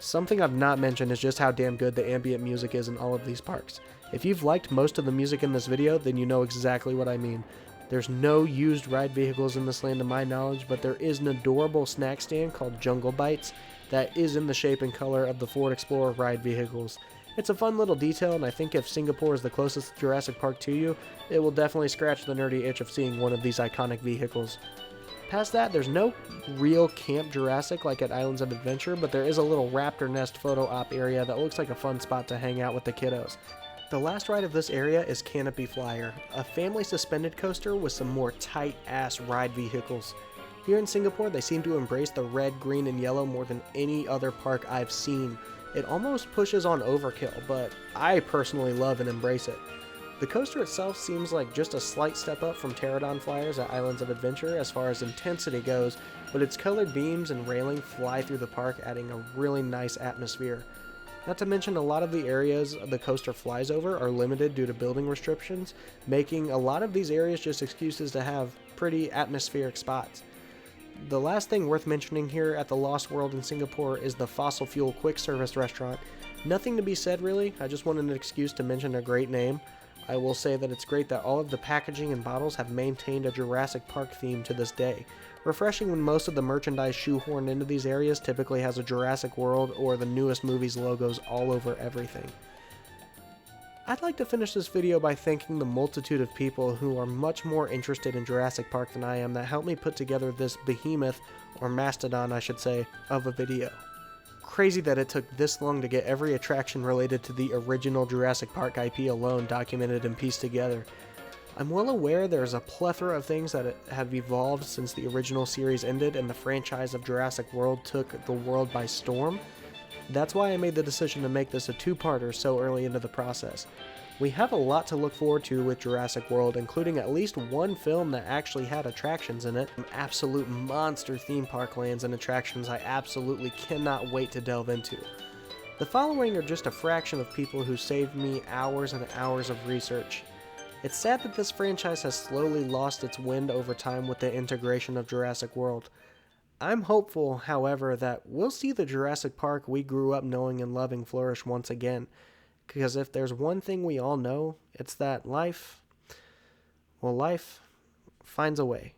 Something I've not mentioned is just how damn good the ambient music is in all of these parks. If you've liked most of the music in this video, then you know exactly what I mean. There's no used ride vehicles in this land to my knowledge, but there is an adorable snack stand called Jungle Bites that is in the shape and color of the Ford Explorer ride vehicles. It's a fun little detail, and I think if Singapore is the closest Jurassic Park to you, it will definitely scratch the nerdy itch of seeing one of these iconic vehicles. Past that, there's no real Camp Jurassic like at Islands of Adventure, but there is a little raptor nest photo op area that looks like a fun spot to hang out with the kiddos. The last ride of this area is Canopy Flyer, a family suspended coaster with some more tight-ass ride vehicles. Here in Singapore, they seem to embrace the red, green, and yellow more than any other park I've seen. It almost pushes on overkill, but I personally love and embrace it. The coaster itself seems like just a slight step up from Pterodon Flyers at Islands of Adventure as far as intensity goes, but its colored beams and railing fly through the park, adding a really nice atmosphere. Not to mention, a lot of the areas the coaster flies over are limited due to building restrictions, making a lot of these areas just excuses to have pretty atmospheric spots. The last thing worth mentioning here at the Lost World in Singapore is the fossil fuel quick service restaurant. Nothing to be said really, I just wanted an excuse to mention a great name. I will say that it's great that all of the packaging and bottles have maintained a Jurassic Park theme to this day. Refreshing when most of the merchandise shoehorned into these areas typically has a Jurassic World or the newest movie's logos all over everything. I'd like to finish this video by thanking the multitude of people who are much more interested in Jurassic Park than I am that helped me put together this behemoth, or mastodon I should say, of a video. Crazy that it took this long to get every attraction related to the original Jurassic Park IP alone documented and pieced together. I'm well aware there's a plethora of things that have evolved since the original series ended and the franchise of Jurassic World took the world by storm. That's why I made the decision to make this a two-parter so early into the process. We have a lot to look forward to with Jurassic World, including at least one film that actually had attractions in it. Some absolute monster theme park lands and attractions I absolutely cannot wait to delve into. The following are just a fraction of people who saved me hours and hours of research. It's sad that this franchise has slowly lost its wind over time with the integration of Jurassic World. I'm hopeful, however, that we'll see the Jurassic Park we grew up knowing and loving flourish once again. Because if there's one thing we all know, it's that life finds a way.